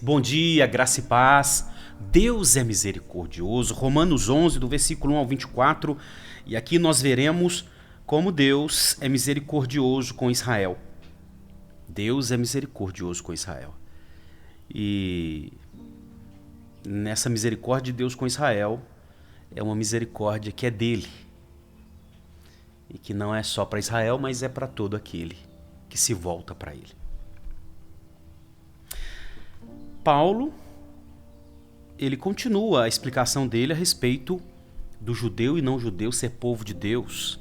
Bom dia, graça e paz. Deus é misericordioso. Romanos 11, do versículo 1 ao 24. E aqui nós veremos como Deus é misericordioso com Israel. Deus é misericordioso com Israel. E nessa misericórdia de Deus com Israel, é uma misericórdia que é dele. E que não é só para Israel, mas é para todo aquele que se volta para ele. Paulo, ele continua a explicação dele a respeito do judeu e não judeu ser povo de Deus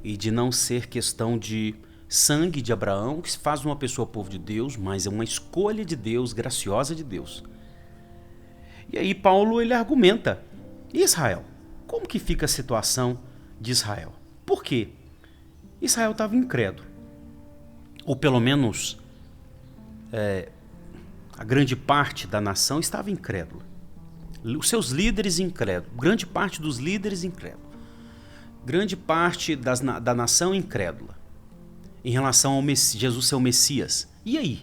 e de não ser questão de sangue de Abraão que faz uma pessoa povo de Deus, mas é uma escolha de Deus, graciosa de Deus. E aí Paulo ele argumenta: e Israel? Como que fica a situação de Israel? Por quê? Israel estava incrédulo, ou pelo menos a grande parte da nação estava incrédula. Os seus líderes incrédulos, grande parte dos líderes incrédulos, grande parte da nação incrédula em relação ao Jesus ser o Messias. E aí?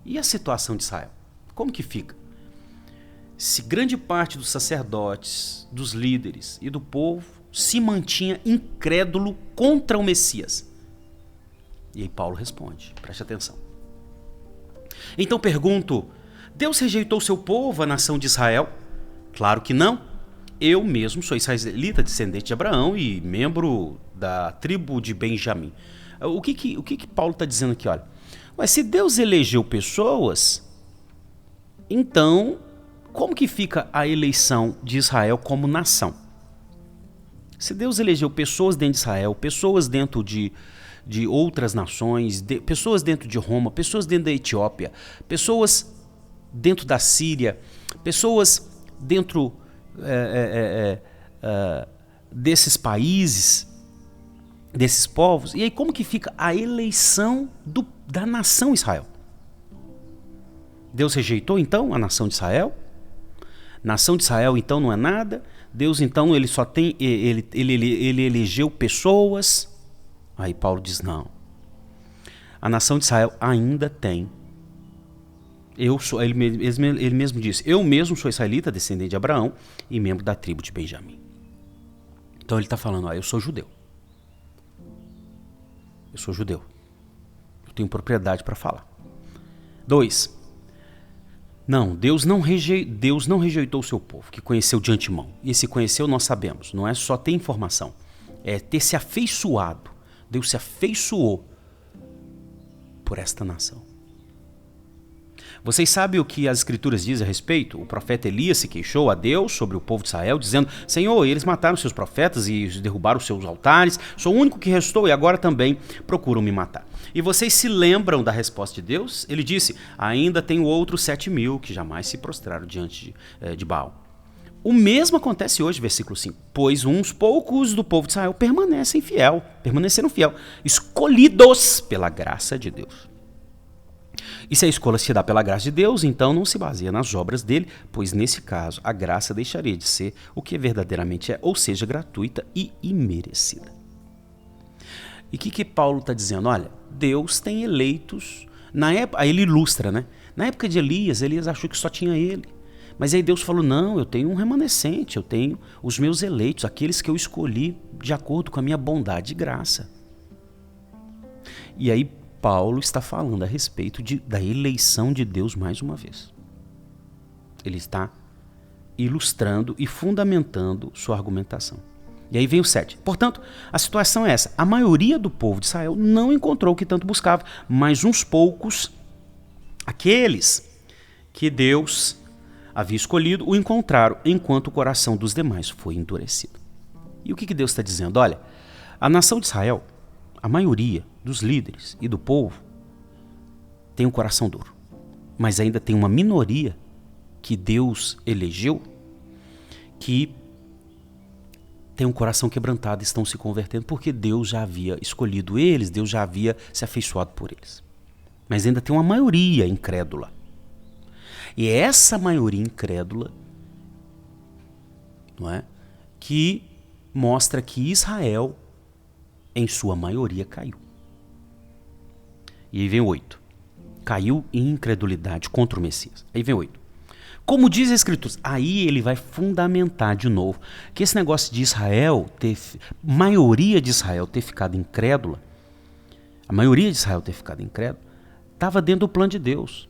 E a situação de Israel? Como que fica? Se grande parte dos sacerdotes, dos líderes e do povo se mantinha incrédulo contra o Messias. E aí Paulo responde, preste atenção. Então pergunto, Deus rejeitou seu povo, a nação de Israel? Claro que não. Eu mesmo sou israelita, descendente de Abraão e membro da tribo de Benjamim. O que Paulo está dizendo aqui? Olha, se Deus elegeu pessoas, então como que fica a eleição de Israel como nação? Se Deus elegeu pessoas dentro de Israel, pessoas dentro de outras nações, pessoas dentro de Roma, pessoas dentro da Etiópia, pessoas dentro da Síria, pessoas dentro desses países, desses povos. E aí como que fica a eleição da nação Israel? Deus rejeitou então a nação de Israel? Nação de Israel então não é nada? Deus então ele só tem, ele elegeu pessoas? Aí Paulo diz não. A nação de Israel ainda tem. Ele mesmo disse, eu mesmo sou israelita, descendente de Abraão e membro da tribo de Benjamim. Então ele está falando, eu sou judeu. Eu sou judeu. Eu tenho propriedade para falar. 2. Não, Deus não rejeitou o seu povo, que conheceu de antemão. E esse conheceu nós sabemos, não é só ter informação, é ter se afeiçoado. Deus se afeiçoou por esta nação. Vocês sabem o que as escrituras dizem a respeito? O profeta Elias se queixou a Deus sobre o povo de Israel, dizendo, Senhor, eles mataram seus profetas e derrubaram seus altares, sou o único que restou e agora também procuram me matar. E vocês se lembram da resposta de Deus? Ele disse, ainda tenho outros 7.000 que jamais se prostraram diante de Baal. O mesmo acontece hoje, versículo 5. Pois uns poucos do povo de Israel permaneceram fiel, escolhidos pela graça de Deus. E se a escolha se dá pela graça de Deus, então não se baseia nas obras dele, pois nesse caso a graça deixaria de ser o que verdadeiramente é, ou seja, gratuita e imerecida. E o que Paulo está dizendo? Olha, Deus tem eleitos, na época, aí ele ilustra, né? Na época de Elias achou que só tinha ele. Mas aí Deus falou, não, eu tenho um remanescente, eu tenho os meus eleitos, aqueles que eu escolhi de acordo com a minha bondade e graça. E aí Paulo está falando a respeito da eleição de Deus mais uma vez. Ele está ilustrando e fundamentando sua argumentação. E aí vem o 7. Portanto, a situação é essa. A maioria do povo de Israel não encontrou o que tanto buscava, mas uns poucos, aqueles que Deus havia escolhido, o encontraram, enquanto o coração dos demais foi endurecido. E o que Deus está dizendo? Olha, a nação de Israel, a maioria dos líderes e do povo tem um coração duro, mas ainda tem uma minoria que Deus elegeu que tem um coração quebrantado e estão se convertendo porque Deus já havia escolhido eles, Deus já havia se afeiçoado por eles. Mas ainda tem uma maioria incrédula. E é essa maioria incrédula, não é, que mostra que Israel, em sua maioria, caiu. E aí vem o 8. caiu em incredulidade contra o Messias. Aí vem 8. Como diz a Escritura, aí ele vai fundamentar de novo que esse negócio de Israel, maioria de Israel ter ficado incrédula, a maioria de Israel ter ficado incrédula, estava dentro do plano de Deus.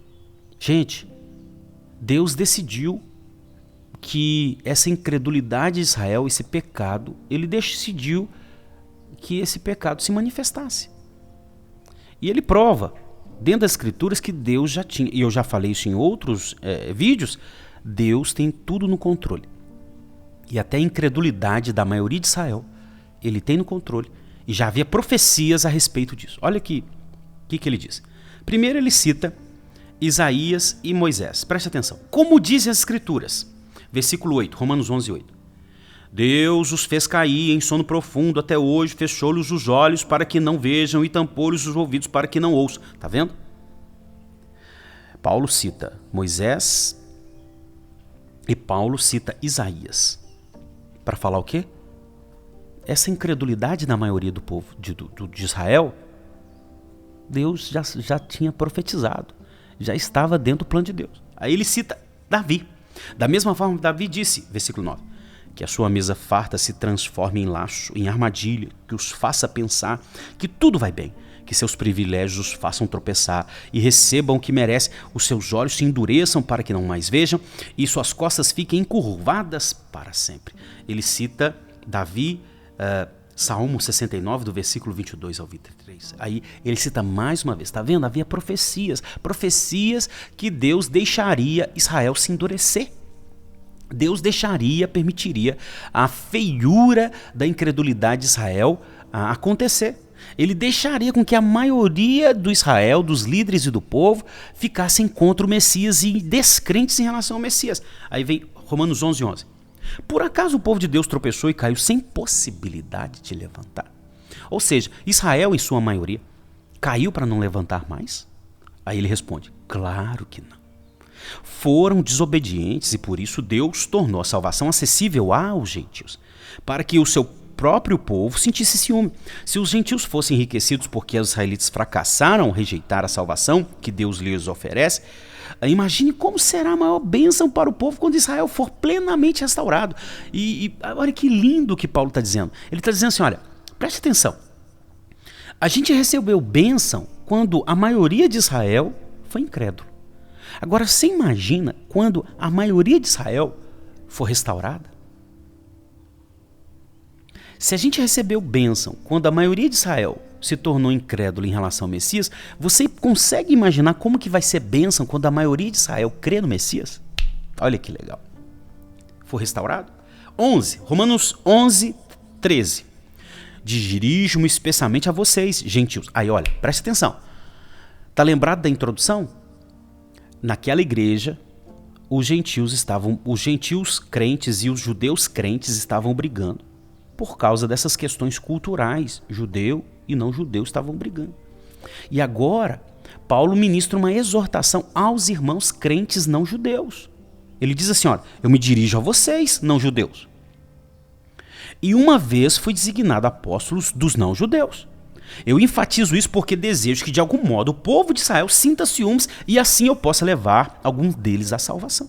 Gente, Deus decidiu que essa incredulidade de Israel, esse pecado, ele decidiu que esse pecado se manifestasse. E ele prova, dentro das Escrituras, que Deus já tinha, e eu já falei isso em outros vídeos, Deus tem tudo no controle. E até a incredulidade da maioria de Israel, ele tem no controle. E já havia profecias a respeito disso. Olha aqui o que ele diz. Primeiro ele cita Isaías e Moisés. Preste atenção. Como dizem as Escrituras, versículo 8, Romanos 11, 8. Deus os fez cair em sono profundo até hoje, fechou-lhes os olhos para que não vejam e tampou-lhes os ouvidos para que não ouçam. Está vendo? Paulo cita Moisés e Paulo cita Isaías. Para falar o quê? Essa incredulidade da maioria do povo de Israel, Deus já tinha profetizado, já estava dentro do plano de Deus. Aí ele cita Davi. Da mesma forma, Davi disse, versículo 9, que a sua mesa farta se transforme em laço, em armadilha, que os faça pensar que tudo vai bem, que seus privilégios os façam tropeçar e recebam o que merecem, os seus olhos se endureçam para que não mais vejam e suas costas fiquem encurvadas para sempre. Ele cita Davi, Salmo 69, do versículo 22 ao 23. Aí ele cita mais uma vez, está vendo? Havia profecias que Deus deixaria Israel se endurecer. Deus permitiria a feiura da incredulidade de Israel acontecer. Ele deixaria com que a maioria do Israel, dos líderes e do povo, ficassem contra o Messias e descrentes em relação ao Messias. Aí vem Romanos 11, 11. Por acaso o povo de Deus tropeçou e caiu sem possibilidade de levantar? Ou seja, Israel, em sua maioria, caiu para não levantar mais? Aí ele responde, claro que não. Foram desobedientes e por isso Deus tornou a salvação acessível aos gentios, para que o seu próprio povo sentisse ciúme. Se os gentios fossem enriquecidos porque os israelitas fracassaram ao rejeitar a salvação que Deus lhes oferece, imagine como será a maior bênção para o povo quando Israel for plenamente restaurado. E olha que lindo o que Paulo está dizendo. Ele está dizendo assim, olha, preste atenção. A gente recebeu bênção quando a maioria de Israel foi incrédulo. Agora, você imagina quando a maioria de Israel for restaurada? Se a gente recebeu bênção quando a maioria de Israel se tornou incrédulo em relação ao Messias, você consegue imaginar como que vai ser bênção quando a maioria de Israel crê no Messias? Olha que legal. For restaurado? 11, Romanos 11, 13. Dirijo-me especialmente a vocês, gentios. Aí, olha, preste atenção. Tá lembrado da introdução? Naquela igreja, os gentios crentes e os judeus crentes estavam brigando por causa dessas questões culturais. Judeu e não judeu estavam brigando. E agora, Paulo ministra uma exortação aos irmãos crentes não judeus. Ele diz assim, olha, eu me dirijo a vocês, não judeus. E uma vez fui designado apóstolos dos não judeus. Eu enfatizo isso porque desejo que de algum modo o povo de Israel sinta ciúmes e assim eu possa levar alguns deles à salvação.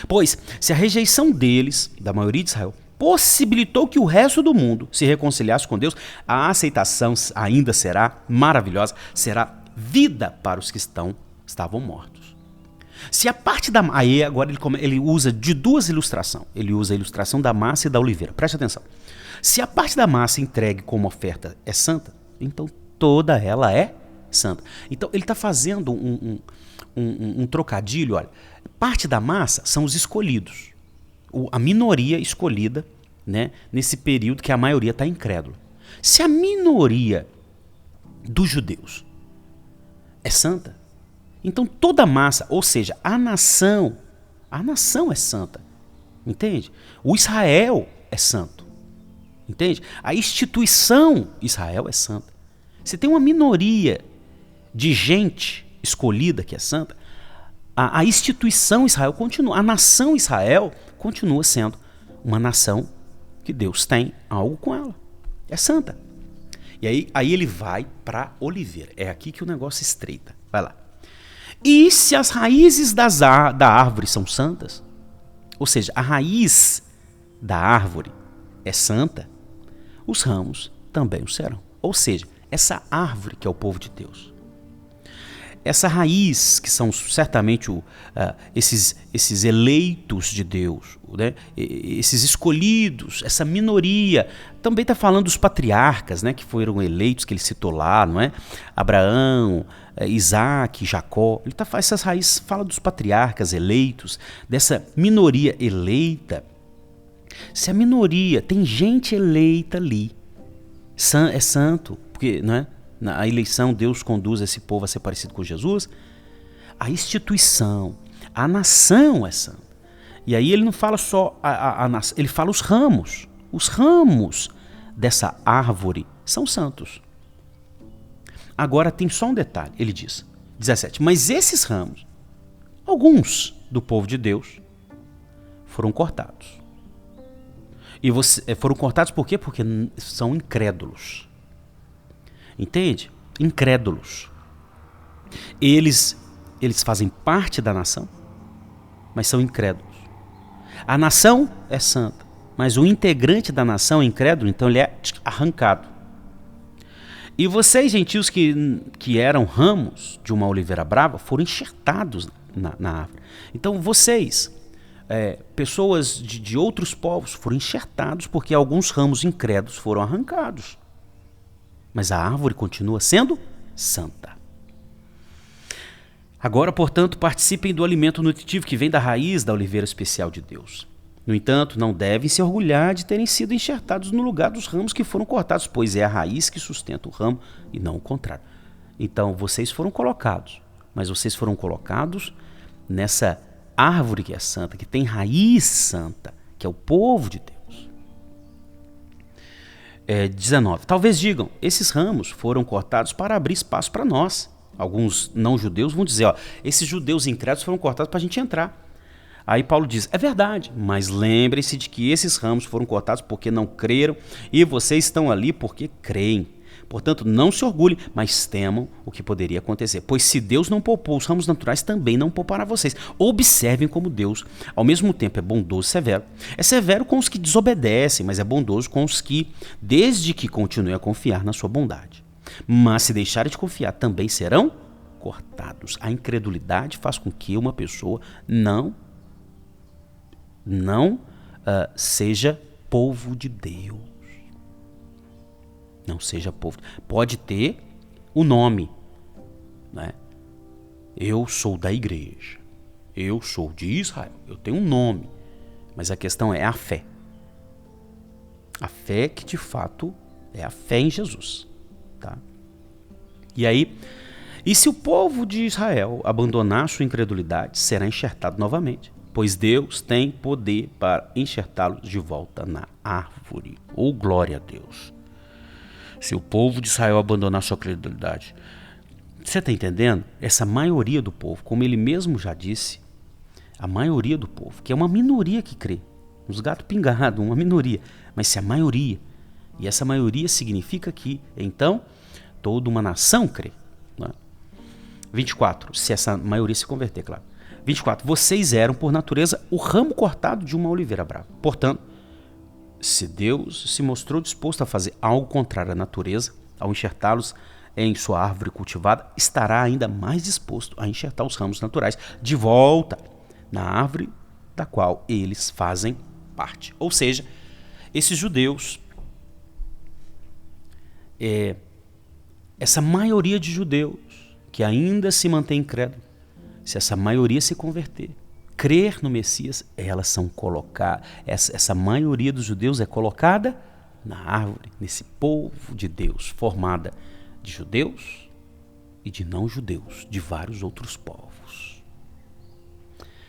Pois, se a rejeição deles, da maioria de Israel, possibilitou que o resto do mundo se reconciliasse com Deus, a aceitação ainda será maravilhosa, será vida para os que estavam mortos. Se a parte da... Aí agora ele usa de duas ilustrações. Ele usa a ilustração da massa e da oliveira. Preste atenção. Se a parte da massa entregue como oferta é santa, então toda ela é santa. Então ele está fazendo um trocadilho. Olha, parte da massa são os escolhidos. A minoria escolhida, né, nesse período que a maioria está incrédula. Se a minoria dos judeus é santa, então toda a massa, ou seja, a nação é santa. Entende? O Israel é santo. Entende? A instituição Israel é santa. Se tem uma minoria de gente escolhida que é santa, a instituição Israel continua, a nação Israel continua sendo uma nação que Deus tem algo com ela. É santa. E aí ele vai para Oliveira. É aqui que o negócio estreita. Vai lá. E se as raízes da árvore são santas, ou seja, a raiz da árvore é santa, os ramos também o serão. Ou seja, essa árvore que é o povo de Deus, essa raiz que são certamente esses eleitos de Deus, né? Esses escolhidos, essa minoria, também está falando dos patriarcas, né? Que foram eleitos, que ele citou lá, não é? Abraão, Isaac, Jacó. Ele essas raízes fala dos patriarcas eleitos, dessa minoria eleita. Se a minoria tem gente eleita ali, é santo, porque, não é? Na eleição, Deus conduz esse povo a ser parecido com Jesus. A instituição, a nação é santa. E aí ele não fala só a nação, ele fala os ramos. Os ramos dessa árvore são santos. Agora tem só um detalhe, ele diz, 17, mas esses ramos, alguns do povo de Deus, foram cortados. E foram cortados por quê? Porque são incrédulos. Entende? Incrédulos. Eles fazem parte da nação, mas são incrédulos. A nação é santa, mas o integrante da nação é incrédulo, então ele é arrancado. E vocês, gentios que eram ramos de uma oliveira brava, foram enxertados na árvore. Então vocês, pessoas de outros povos, foram enxertados porque alguns ramos incrédulos foram arrancados. Mas a árvore continua sendo santa. Agora, portanto, participem do alimento nutritivo que vem da raiz da oliveira especial de Deus. No entanto, não devem se orgulhar de terem sido enxertados no lugar dos ramos que foram cortados, pois é a raiz que sustenta o ramo e não o contrário. Então, vocês foram colocados, mas vocês foram colocados nessa árvore que é santa, que tem raiz santa, que é o povo de Deus. 19. Talvez digam, esses ramos foram cortados para abrir espaço para nós. Alguns não-judeus vão dizer, esses judeus incrédulos foram cortados para a gente entrar. Aí Paulo diz, é verdade, mas lembrem-se de que esses ramos foram cortados porque não creram e vocês estão ali porque creem. Portanto, não se orgulhem, mas temam o que poderia acontecer. Pois se Deus não poupou os ramos naturais, também não poupará vocês. Observem como Deus, ao mesmo tempo, é bondoso e severo. É severo com os que desobedecem, mas é bondoso com os que, desde que continuem a confiar na sua bondade. Mas se deixarem de confiar, também serão cortados. A incredulidade faz com que uma pessoa não seja povo de Deus. Não seja povo. Pode ter o nome, né? Eu sou da igreja. Eu sou de Israel. Eu tenho um nome. Mas a questão é a fé. A fé que de fato é a fé em Jesus. Tá? E aí, e se o povo de Israel abandonar sua incredulidade, será enxertado novamente. Pois Deus tem poder para enxertá-los de volta na árvore. Oh, glória a Deus. Se o povo de Israel abandonar sua credulidade. Você está entendendo? Essa maioria do povo, como ele mesmo já disse, a maioria do povo, que é uma minoria que crê, uns gatos pingados, uma minoria, mas se a maioria, e essa maioria significa que, então, toda uma nação crê. Né? 24, se essa maioria se converter, claro. 24, vocês eram, por natureza, o ramo cortado de uma oliveira brava. Portanto, se Deus se mostrou disposto a fazer algo contrário à natureza, ao enxertá-los em sua árvore cultivada, estará ainda mais disposto a enxertar os ramos naturais de volta na árvore da qual eles fazem parte. Ou seja, esses judeus, essa maioria de judeus que ainda se mantém incrédulo, se essa maioria se converter, crer no Messias, elas são colocadas, essa maioria dos judeus é colocada na árvore, nesse povo de Deus, formada de judeus e de não-judeus, de vários outros povos.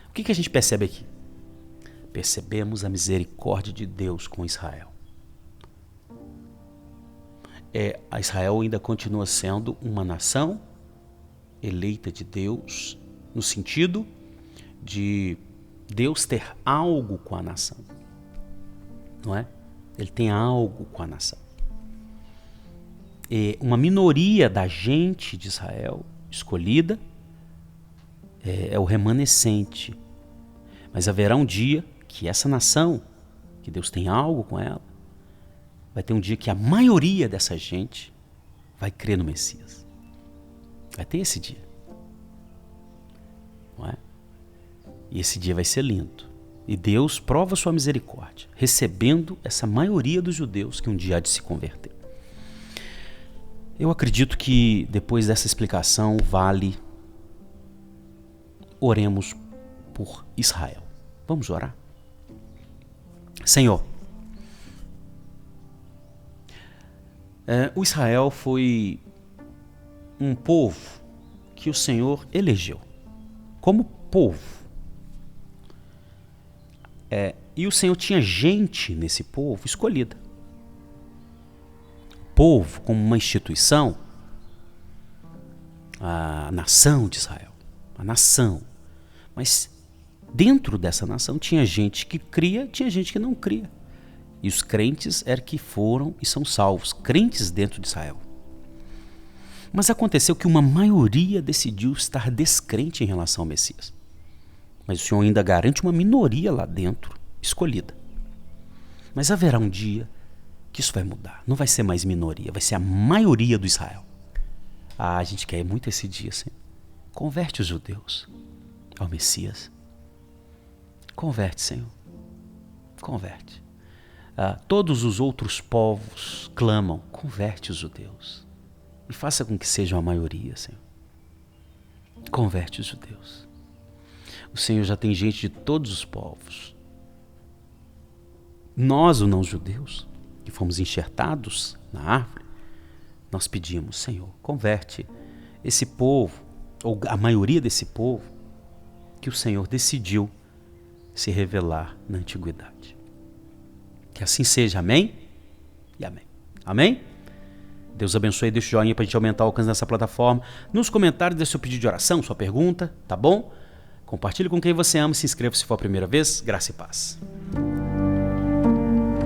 O que a gente percebe aqui? Percebemos a misericórdia de Deus com Israel. A Israel ainda continua sendo uma nação eleita de Deus, no sentido de Deus ter algo com a nação, não é? Ele tem algo com a nação. Uma minoria da gente de Israel, escolhida, é o remanescente. Mas haverá um dia que essa nação, que Deus tem algo com ela, vai ter um dia que a maioria dessa gente vai crer no Messias. Vai ter esse dia. Não é? E esse dia vai ser lindo. E Deus prova sua misericórdia, recebendo essa maioria dos judeus que um dia há de se converter. Eu acredito que depois dessa explicação vale oremos por Israel. Vamos orar? Senhor, o Israel foi um povo que o Senhor elegeu como povo. E o Senhor tinha gente nesse povo escolhida. Povo como uma instituição, a nação de Israel, a nação. Mas dentro dessa nação tinha gente que cria, tinha gente que não cria. E os crentes eram que foram e são salvos, crentes dentro de Israel. Mas aconteceu que uma maioria decidiu estar descrente em relação ao Messias. Mas o Senhor ainda garante uma minoria lá dentro, escolhida. Mas haverá um dia que isso vai mudar. Não vai ser mais minoria, vai ser a maioria do Israel. A gente quer muito esse dia, Senhor. Converte os judeus ao Messias. Converte, Senhor. Converte. Todos os outros povos clamam, converte os judeus. E faça com que sejam a maioria, Senhor. Converte os judeus. O Senhor já tem gente de todos os povos. Nós, os não-judeus, que fomos enxertados na árvore, nós pedimos, Senhor, converte esse povo, ou a maioria desse povo, que o Senhor decidiu se revelar na antiguidade. Que assim seja, amém? E amém. Amém? Deus abençoe, deixa o joinha para a gente aumentar o alcance dessa plataforma. Nos comentários, deixe seu pedido de oração, sua pergunta, tá bom? Compartilhe com quem você ama, se inscreva se for a primeira vez. Graça e paz.